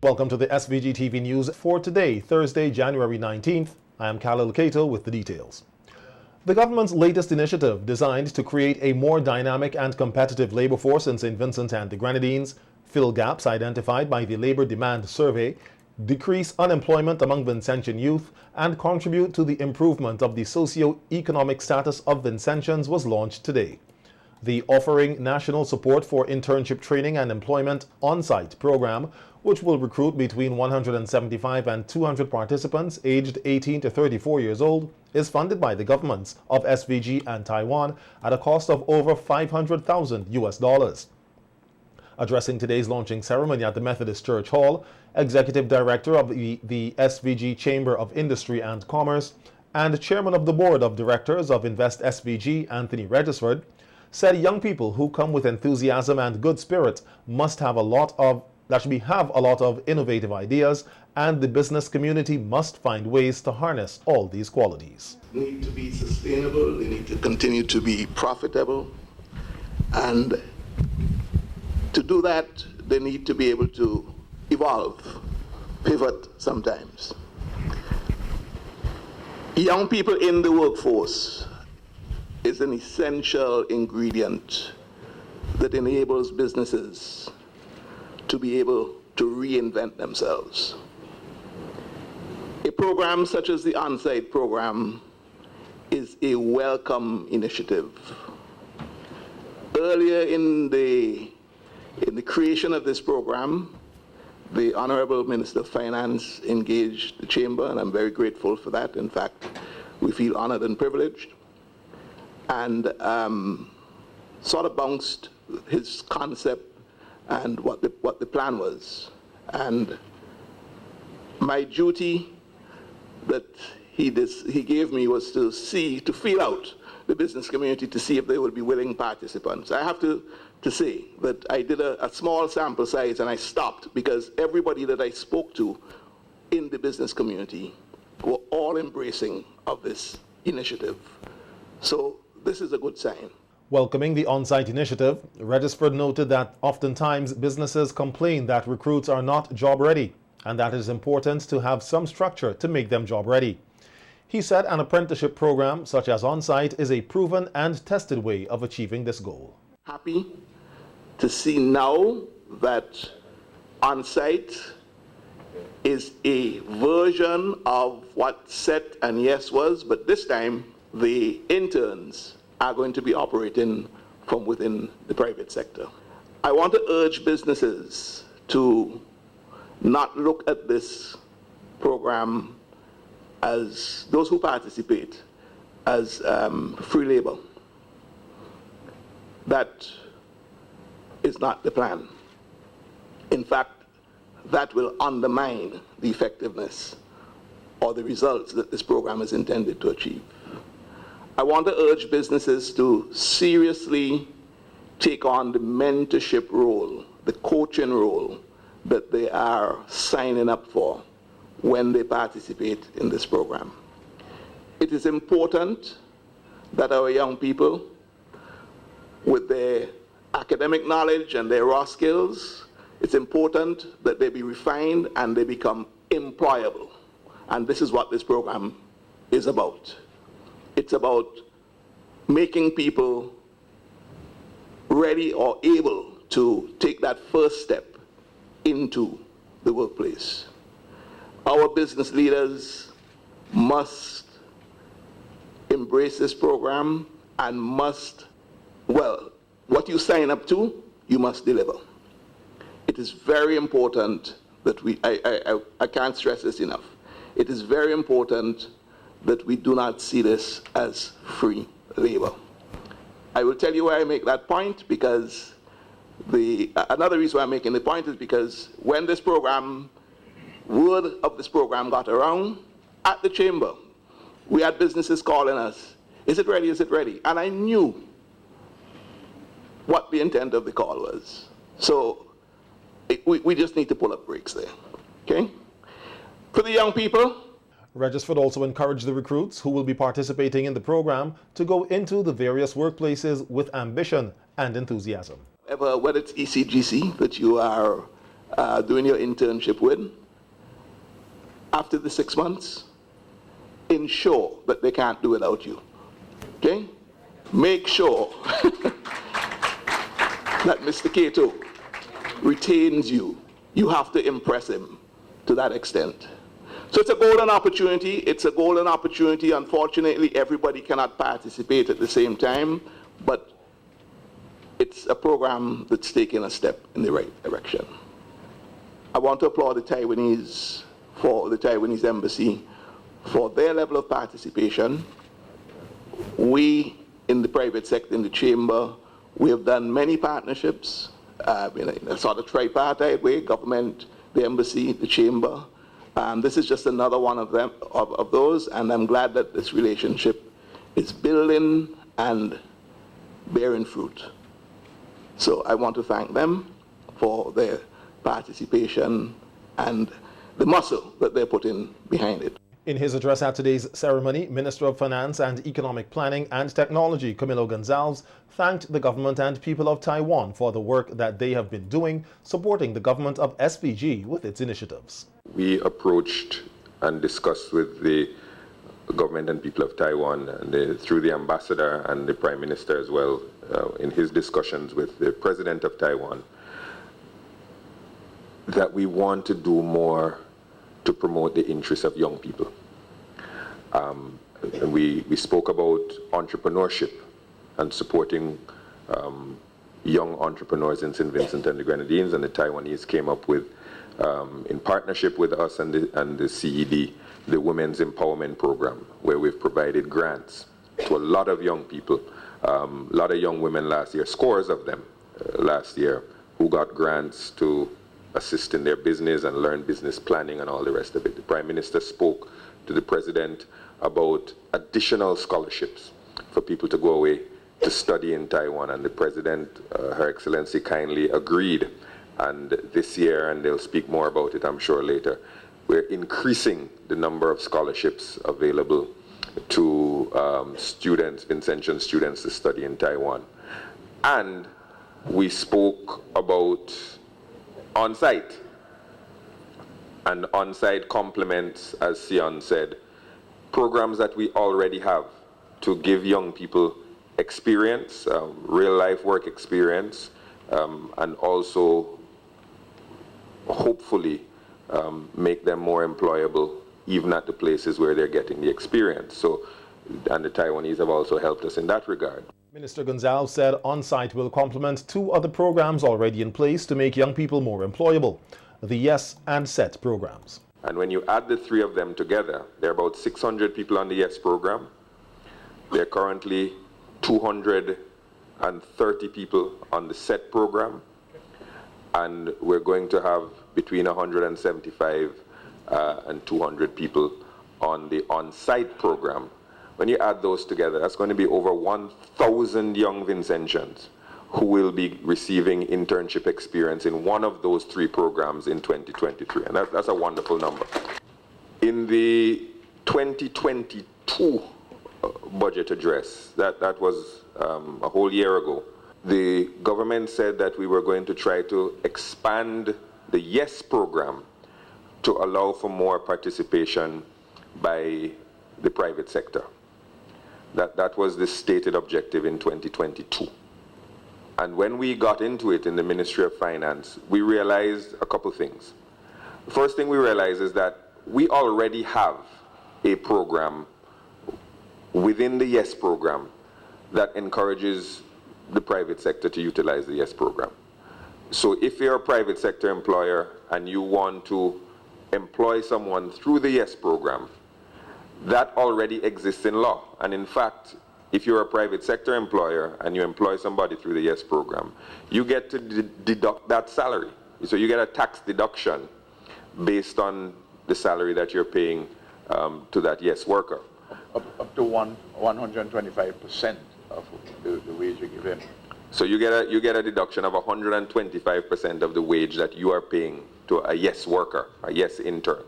Welcome to the SVG TV News for today, Thursday, January 19th. I am Khalil Kato with the details. The government's latest initiative, designed to create a more dynamic and competitive labor force in St. Vincent and the Grenadines, fill gaps identified by the Labor Demand Survey, decrease unemployment among Vincentian youth, and contribute to the improvement of the socio-economic status of Vincentians was launched today. The Offering National Support for Internship Training and Employment on-site program, which will recruit between 175 and 200 participants aged 18 to 34 years old, is funded by the governments of SVG and Taiwan at a cost of over $500,000. Addressing today's launching ceremony at the Methodist Church Hall, Executive Director of the SVG Chamber of Industry and Commerce and Chairman of the Board of Directors of Invest SVG, Anthony Regisford, said young people who come with enthusiasm and good spirit must have a lot of innovative ideas, and the business community must find ways to harness all these qualities. They need to be sustainable, they need to continue to be profitable, and to do that, they need to be able to evolve, pivot sometimes. Young people in the workforce is an essential ingredient that enables businesses to be able to reinvent themselves. A program such as the on-site program is a welcome initiative. Earlier in the creation of this program, the Honorable Minister of Finance engaged the Chamber, and I'm very grateful for that. In fact, we feel honored and privileged, and sort of bounced his concept and what the plan was. And my duty that he gave me was to feel out the business community to see if they would be willing participants. I have to say that I did a small sample size and I stopped because everybody that I spoke to in the business community were all embracing of this initiative. So this is a good sign. Welcoming the on-site initiative, Regisford noted that oftentimes businesses complain that recruits are not job-ready and that it is important to have some structure to make them job-ready. He said an apprenticeship program such as on-site is a proven and tested way of achieving this goal. Happy to see now that on-site is a version of what SET and YES was, but this time the interns are going to be operating from within the private sector. I want to urge businesses to not look at this program as those who participate as free labor. That is not the plan. In fact, that will undermine the effectiveness or the results that this program is intended to achieve. I want to urge businesses to seriously take on the mentorship role, the coaching role that they are signing up for when they participate in this program. It is important that our young people, with their academic knowledge and their raw skills, it's important that they be refined and they become employable. And this is what this program is about. It's about making people ready or able to take that first step into the workplace. Our business leaders must embrace this program and must, well, what you sign up to, you must deliver. It is very important that I can't stress this enough. It is very important that we do not see this as free labor. I will tell you why I make that point, because another reason why I'm making the point is because when this program, word of this program got around at the chamber, we had businesses calling us, is it ready, is it ready? And I knew what the intent of the call was. So we just need to pull up brakes there, okay? For the young people, Regisford also encouraged the recruits who will be participating in the program to go into the various workplaces with ambition and enthusiasm. Whether it's ECGC that you are doing your internship with, after the 6 months, ensure that they can't do without you. Okay? Make sure that Mr. Cato retains you. You have to impress him to that extent. So it's a golden opportunity. It's a golden opportunity. Unfortunately, everybody cannot participate at the same time, but it's a program that's taking a step in the right direction. I want to applaud the Taiwanese embassy for their level of participation. We in the private sector, in the chamber, we have done many partnerships in a sort of tripartite way: government, the embassy, the chamber. This is just another one of them, of those, and I'm glad that this relationship is building and bearing fruit. So I want to thank them for their participation and the muscle that they're putting behind it. In his address at today's ceremony, Minister of Finance and Economic Planning and Technology, Camilo Gonzalez, thanked the government and people of Taiwan for the work that they have been doing, supporting the government of SVG with its initiatives. We approached and discussed with the government and people of Taiwan, and through the ambassador and the Prime Minister as well, in his discussions with the President of Taiwan, that we want to do more to promote the interests of young people. And we spoke about entrepreneurship and supporting young entrepreneurs in St. Vincent and the Grenadines, and the Taiwanese came up with, in partnership with us and the CED, the Women's Empowerment Program, where we've provided grants to a lot of young people, a lot of young women last year, scores of them last year, who got grants to assist in their business and learn business planning and all the rest of it. The Prime Minister spoke to the President about additional scholarships for people to go away to study in Taiwan, and the President, Her Excellency, kindly agreed. And this year, and they'll speak more about it I'm sure later, we're increasing the number of scholarships available to students, Vincentian students, to study in Taiwan. And we spoke about on-site, and on-site complements, as Sion said, programs that we already have to give young people experience, real-life work experience, and also hopefully make them more employable even at the places where they're getting the experience. So, and the Taiwanese have also helped us in that regard. Minister Gonzalez said on-site will complement 2 other programs already in place to make young people more employable: the YES and SET programs. And when you add the 3 of them together, there are about 600 people on the YES program. There are currently 230 people on the SET program. And we're going to have between 175 and 200 people on the on-site program. When you add those together, that's going to be over 1,000 young Vincentians who will be receiving internship experience in one of those 3 programs in 2023. And that's a wonderful number. In the 2022 budget address, that was a whole year ago, the government said that we were going to try to expand the YES program to allow for more participation by the private sector. That was the stated objective in 2022. And when we got into it in the Ministry of Finance, we realized a couple things. The first thing we realized is that we already have a program within the YES program that encourages the private sector to utilize the YES program. So if you're a private sector employer and you want to employ someone through the YES program, that already exists in law. And in fact, if you're a private sector employer and you employ somebody through the YES program, you get to deduct that salary. So you get a tax deduction based on the salary that you're paying to that YES worker. Up to 125% of the wage you give him. So you get a deduction of 125% of the wage that you are paying to a YES worker, a YES intern.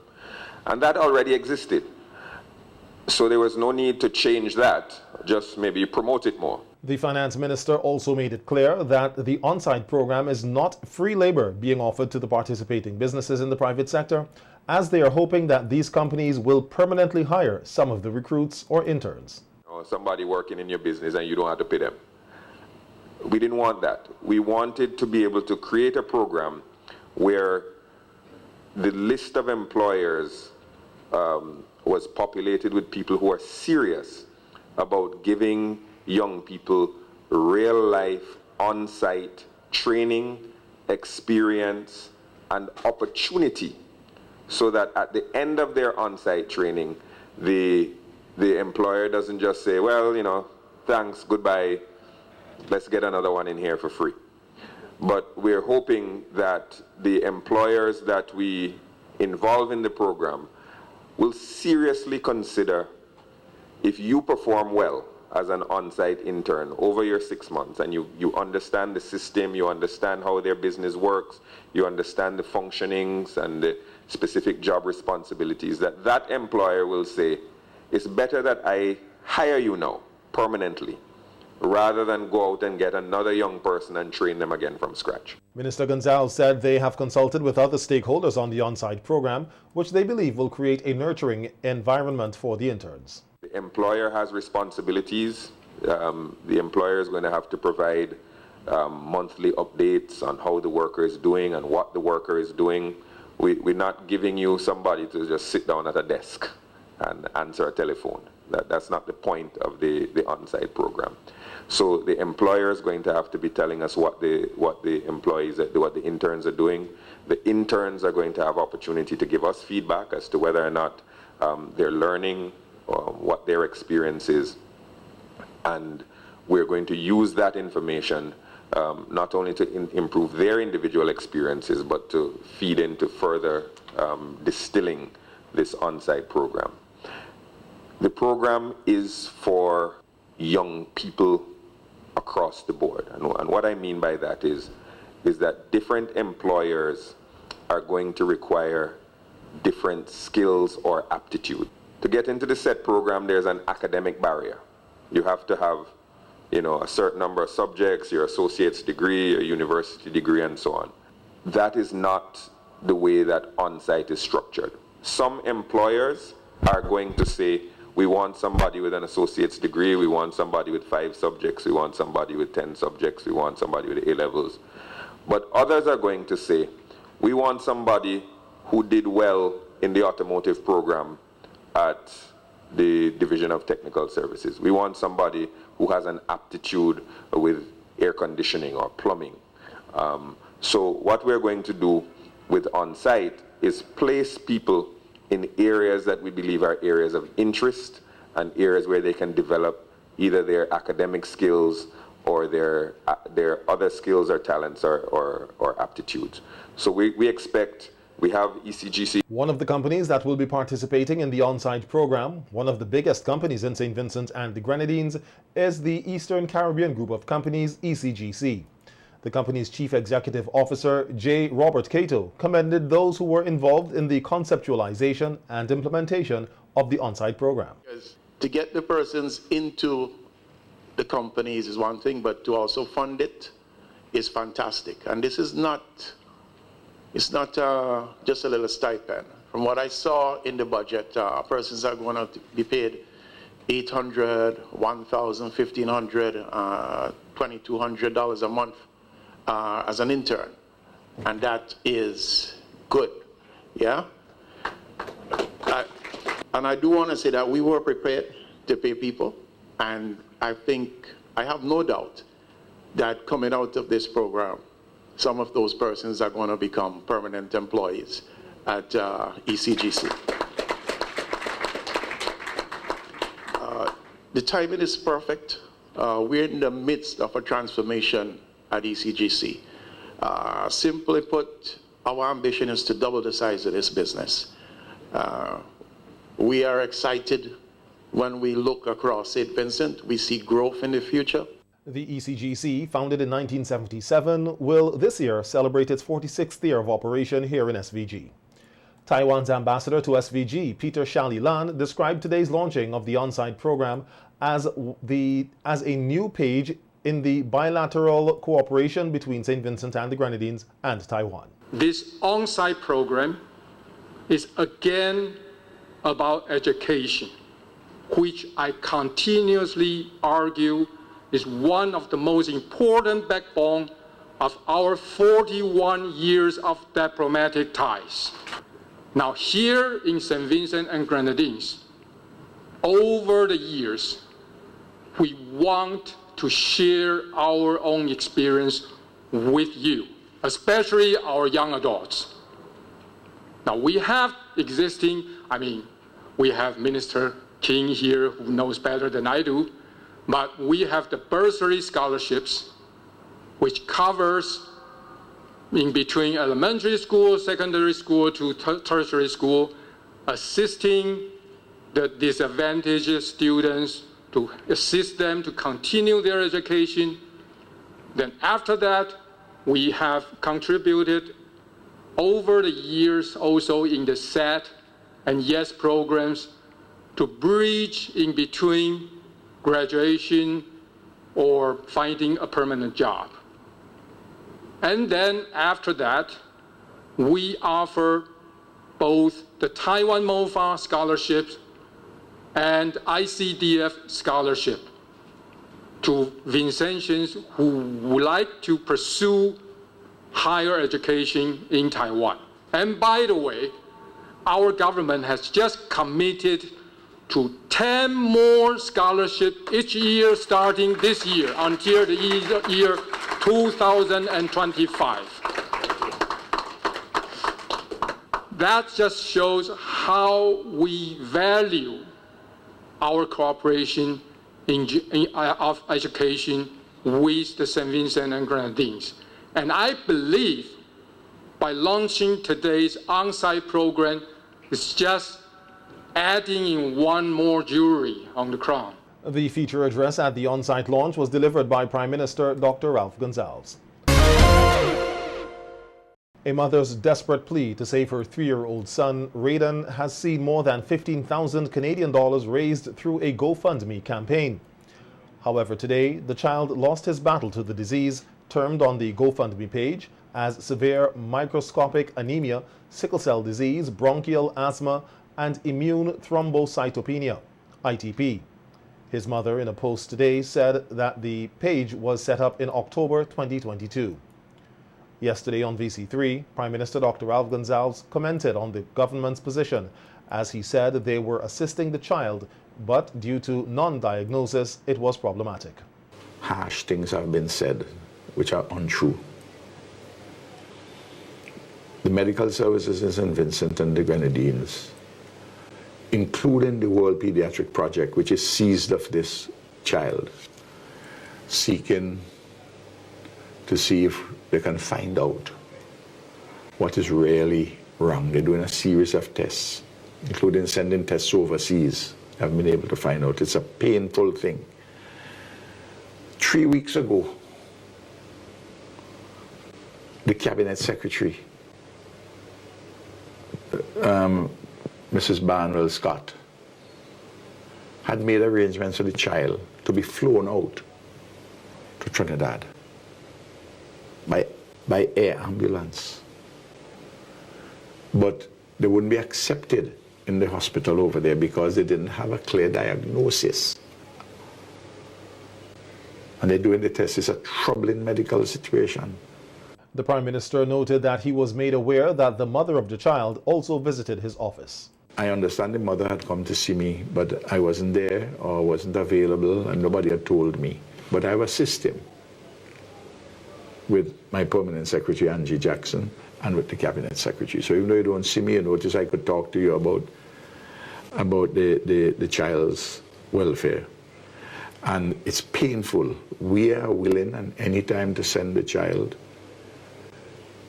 And that already existed. So there was no need to change that, just maybe promote it more. The finance minister also made it clear that the on-site program is not free labor being offered to the participating businesses in the private sector, as they are hoping that these companies will permanently hire some of the recruits or interns. Or somebody working in your business and you don't have to pay them. We didn't want that. We wanted to be able to create a program where the list of employers was populated with people who are serious about giving young people real-life, on-site training, experience, and opportunity, so that at the end of their on-site training, the employer doesn't just say, well, you know, thanks, goodbye, let's get another one in here for free. But we're hoping that the employers that we involve in the program will seriously consider, if you perform well as an on-site intern over your 6 months and you understand the system, you understand how their business works, you understand the functionings and the specific job responsibilities, that employer will say, it's better that I hire you now permanently rather than go out and get another young person and train them again from scratch. Minister Gonzalez said they have consulted with other stakeholders on the on-site program, which they believe will create a nurturing environment for the interns. The employer has responsibilities. The employer is going to have to provide monthly updates on how the worker is doing and what the worker is doing. We're not giving you somebody to just sit down at a desk and answer a telephone. That's not the point of the on-site program. So the employer is going to have to be telling us what the employees, what the interns are doing. The interns are going to have opportunity to give us feedback as to whether or not they're learning, what their experience is. And we're going to use that information not only to improve their individual experiences, but to feed into further distilling this on-site program. The program is for young people across the board. And what I mean by that is that different employers are going to require different skills or aptitude. To get into the SET program, there's an academic barrier. You have to have, you know, a certain number of subjects, your associate's degree, your university degree, and so on. That is not the way that on-site is structured. Some employers are going to say, we want somebody with an associate's degree, we want somebody with 5 subjects, we want somebody with 10 subjects, we want somebody with A-levels. But others are going to say, we want somebody who did well in the automotive program at the Division of Technical Services. We want somebody who has an aptitude with air conditioning or plumbing. So what we're going to do with on-site is place people in areas that we believe are areas of interest and areas where they can develop either their academic skills or their other skills or talents or aptitudes. So we expect, we have ECGC. One of the companies that will be participating in the on-site program, one of the biggest companies in St. Vincent and the Grenadines, is the Eastern Caribbean Group of Companies, ECGC. The company's chief executive officer, J. Robert Cato, commended those who were involved in the conceptualization and implementation of the on-site program. To get the persons into the companies is one thing, but to also fund it is fantastic. And this is not, it's not just a little stipend. From what I saw in the budget, persons are going to be paid $800, $1,000, $1,500, $2,200 a month as an intern, and that is good, yeah? And I do want to say that we were prepared to pay people, and I have no doubt that coming out of this program, some of those persons are going to become permanent employees at ECGC. The timing is perfect. We're in the midst of a transformation at ECGC. Simply put, our ambition is to double the size of this business. We are excited when we look across St. Vincent. We see growth in the future. The ECGC, founded in 1977, will this year celebrate its 46th year of operation here in SVG. Taiwan's ambassador to SVG, Peter Shally Lan, described today's launching of the on-site program as a new page in the bilateral cooperation between St. Vincent and the Grenadines and Taiwan. This on-site program is again about education, which I continuously argue is one of the most important backbone of our 41 years of diplomatic ties. Now here in St. Vincent and Grenadines, over the years, we want to share our own experience with you, especially our young adults. Now we have we have Minister King here who knows better than I do, but we have the bursary scholarships, which covers in between elementary school, secondary school to tertiary school, assisting the disadvantaged students to assist them to continue their education. Then after that, we have contributed over the years also in the SAT and YES programs to bridge in between graduation or finding a permanent job. And then after that, we offer both the Taiwan MOFA scholarships and ICDF scholarship to Vincentians who would like to pursue higher education in Taiwan. And by the way, our government has just committed to 10 more scholarships each year starting this year until the year 2025. That just shows how we value our cooperation of education with the St. Vincent and Grenadines. And I believe by launching today's on-site program, it's just adding in one more jewelry on the crown. The feature address at the on-site launch was delivered by Prime Minister Dr. Ralph Gonsalves. A mother's desperate plea to save her 3-year-old son, Raiden, has seen more than 15,000 Canadian dollars raised through a GoFundMe campaign. However, today, the child lost his battle to the disease, termed on the GoFundMe page as severe microscopic anemia, sickle cell disease, bronchial asthma, and immune thrombocytopenia, ITP. His mother, in a post today, said that the page was set up in October 2022. Yesterday on VC3, Prime Minister Dr. Ralph Gonsalves commented on the government's position as he said they were assisting the child, but due to non-diagnosis, it was problematic. Harsh things have been said which are untrue. The medical services in St. Vincent and the Grenadines, including the World Pediatric Project, which is seized of this child, seeking to see if they can find out what is really wrong. They're doing a series of tests, including sending tests overseas. Have been able to find out. It's a painful thing. 3 weeks ago, the Cabinet Secretary, Mrs. Barnwell Scott, had made arrangements for the child to be flown out to Trinidad by air ambulance. But they wouldn't be accepted in the hospital over there because they didn't have a clear diagnosis. And they're doing the test. It's a troubling medical situation. The Prime Minister noted that he was made aware that the mother of the child also visited his office. I understand the mother had come to see me, but I wasn't there or wasn't available and nobody had told me. But I've assisted him with my permanent secretary, Angie Jackson, and with the Cabinet Secretary. So even though you don't see me, you notice I could talk to you about the child's welfare. And it's painful. We are willing and any time to send the child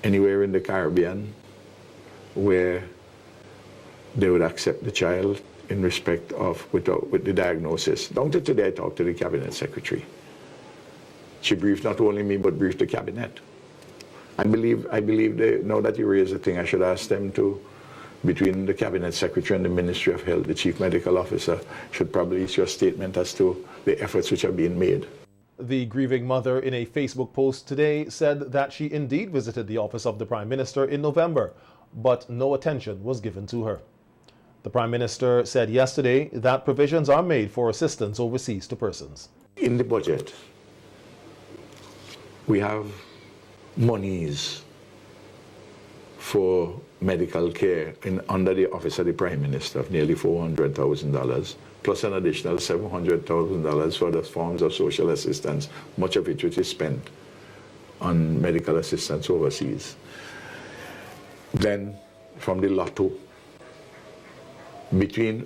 anywhere in the Caribbean where they would accept the child in respect of with the diagnosis. Down to today, I talked to the Cabinet Secretary. She briefed not only me, but briefed the Cabinet. I believe now that you raise the thing, I should ask them to between the Cabinet Secretary and the Ministry of Health. The Chief Medical Officer should probably issue a statement as to the efforts which are being made. The grieving mother in a Facebook post today said that she indeed visited the office of the Prime Minister in November, but no attention was given to her. The Prime Minister said yesterday that provisions are made for assistance overseas to persons. In the budget, we have monies for medical care under the Office of the Prime Minister of nearly $400,000, plus an additional $700,000 for the forms of social assistance, much of it which is spent on medical assistance overseas. Then, from the lotto,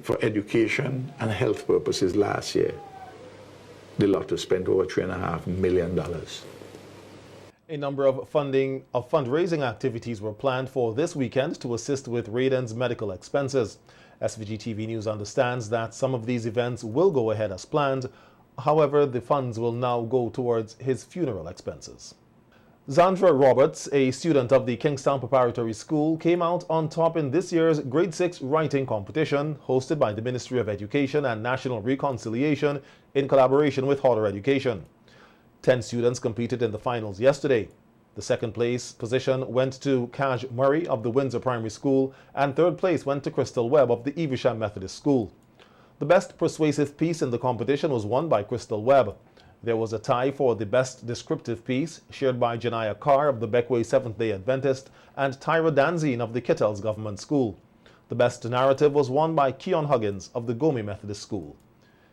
for education and health purposes last year, the lotto spent over $3.5 million. A number of fundraising activities were planned for this weekend to assist with Raiden's medical expenses. SVG TV News understands that some of these events will go ahead as planned. However, the funds will now go towards his funeral expenses. Zandra Roberts, a student of the Kingstown Preparatory School, came out on top in this year's Grade 6 writing competition hosted by the Ministry of Education and National Reconciliation in collaboration with Harder Education. 10 students competed in the finals yesterday. The second place position went to Kaj Murray of the Windsor Primary School, and third place went to Crystal Webb of the Evesham Methodist School. The best persuasive piece in the competition was won by Crystal Webb. There was a tie for the best descriptive piece, shared by Janaya Carr of the Beckway Seventh-day Adventist and Tyra Danzine of the Kittels Government School. The best narrative was won by Keon Huggins of the Gomey Methodist School.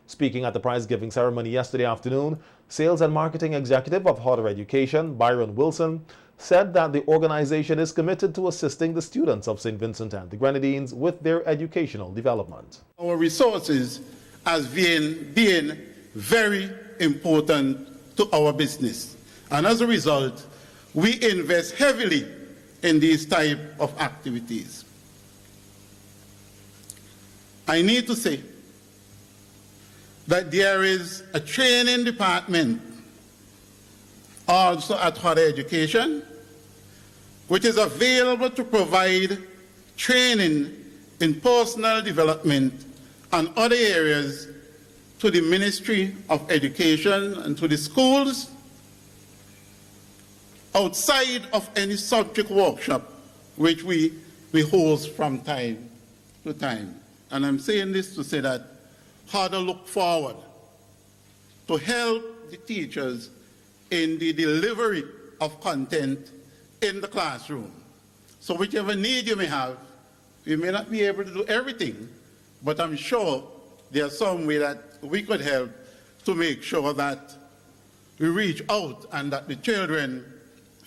Speaking at the prize-giving ceremony yesterday afternoon, Sales and Marketing Executive of Harder Education, Byron Wilson, said that the organization is committed to assisting the students of St. Vincent and the Grenadines with their educational development. Our resources as being very important to our business. And as a result, we invest heavily in these type of activities. I need to say that there is a training department also at Harder Education, which is available to provide training in personal development and other areas to the Ministry of Education and to the schools outside of any subject workshop which we host from time to time. And I'm saying this to say that Harder look forward to help the teachers in the delivery of content in the classroom. So whichever need you may have, we may not be able to do everything, but I'm sure there's some way that we could help to make sure that we reach out and that the children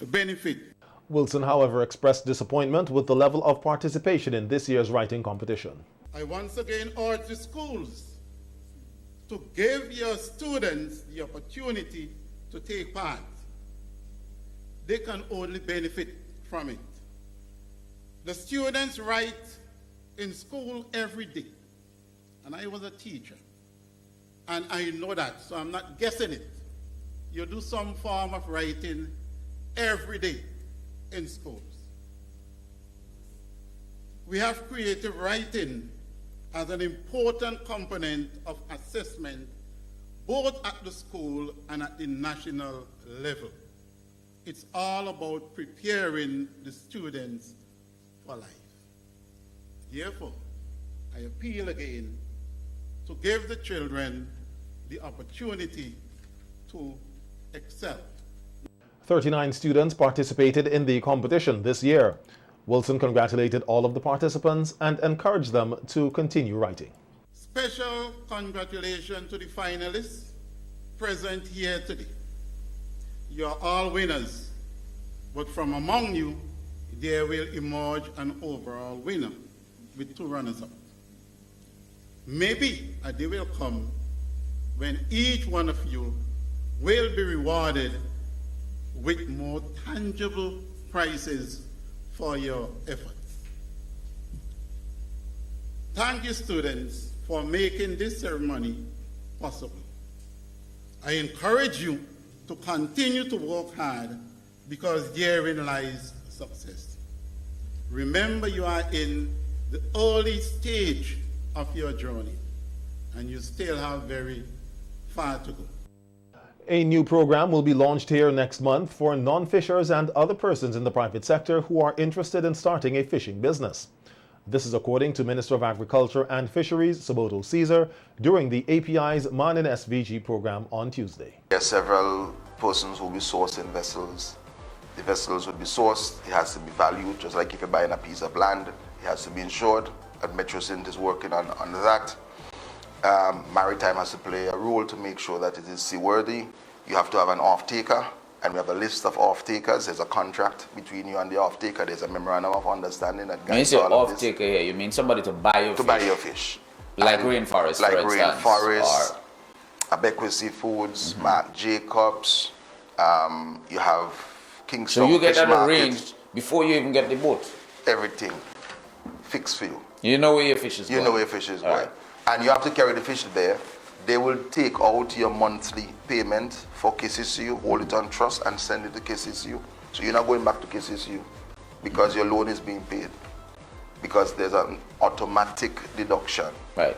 benefit. Wilson, however, expressed disappointment with the level of participation in this year's writing competition. I once again urge the schools to give your students the opportunity to take part. They can only benefit from it. The students write in school every day, and I was a teacher, and I know that, so I'm not guessing it. You do some form of writing every day in schools. We have creative writing as an important component of assessment, both at the school and at the national level. It's all about preparing the students for life. Therefore, I appeal again to give the children the opportunity to excel. 39 students participated in the competition this year. Wilson congratulated all of the participants and encouraged them to continue writing. Special congratulations to the finalists present here today. You are all winners, but from among you, there will emerge an overall winner with 2 runners-up. Maybe a day will come when each one of you will be rewarded with more tangible prizes for your efforts. Thank you, students, for making this ceremony possible. I encourage you to continue to work hard because therein lies success. Remember, you are in the early stage of your journey, and you still have very far to go. A new program will be launched here next month for non-fishers and other persons in the private sector who are interested in starting a fishing business. This is according to Minister of Agriculture and Fisheries, Saboto Caesar, during the API's Man in SVG program on Tuesday. There are several persons who will be sourcing vessels. The vessels will be sourced, it has to be valued, just like if you're buying a piece of land, it has to be insured, and Metrosint is working on that. Maritime has to play a role to make sure that it is seaworthy. You have to have an off-taker, and we have a list of off-takers. There's a contract between you and the off-taker. There's a memorandum of understanding that When you say off-taker here, you mean somebody to buy your fish? To buy your fish. Like Rainforest, like for instance? Rainforest, Abeque Seafoods, Mark Jacobs, you have Kingston. So you get Fish that Market. arranged before you even get the boat? Everything fixed for you. You know where your fish is going? You know where your fish is going. Right. And you have to carry the fish there. They will take out your monthly payment for KCCU, hold it on trust, and send it to KCCU. So you're not going back to KCCU because your loan is being paid, because there's an automatic deduction. Right.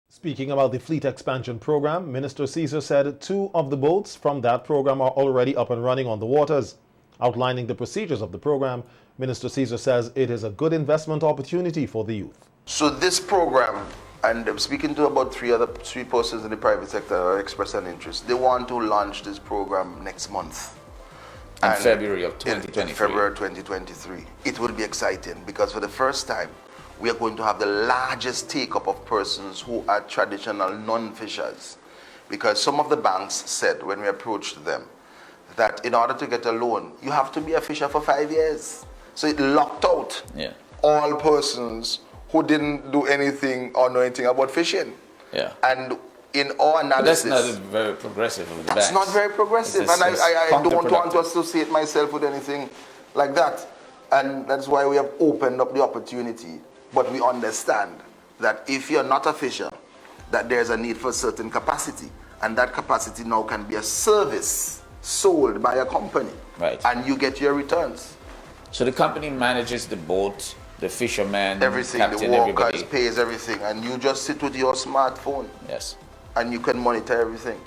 Speaking about the fleet expansion program, Minister Caesar said 2 of the boats from that program are already up and running on the waters. Outlining the procedures of the program, Minister Caesar says it is a good investment opportunity for the youth. So this program, and I'm speaking to about three persons in the private sector that are expressing interest. They want to launch this program next month. In February of 2023. In February 2023. It will be exciting because for the first time, we are going to have the largest take-up of persons who are traditional non-fishers. Because some of the banks said when we approached them that in order to get a loan, you have to be a fisher for 5 years. So it locked out all persons who didn't do anything or know anything about fishing. Yeah. And in our analysis... But that's not very progressive of the That's banks. not very progressive. And I don't want to associate myself with anything like that. And that's why we have opened up the opportunity. But we understand that if you're not a fisher, that there's a need for a certain capacity. And that capacity now can be a service sold by a company. Right. And you get your returns. So the company manages the boat, the fisherman, everything, captain, the workers, everybody pays everything, and you just sit with your smartphone. Yes. And you can monitor everything.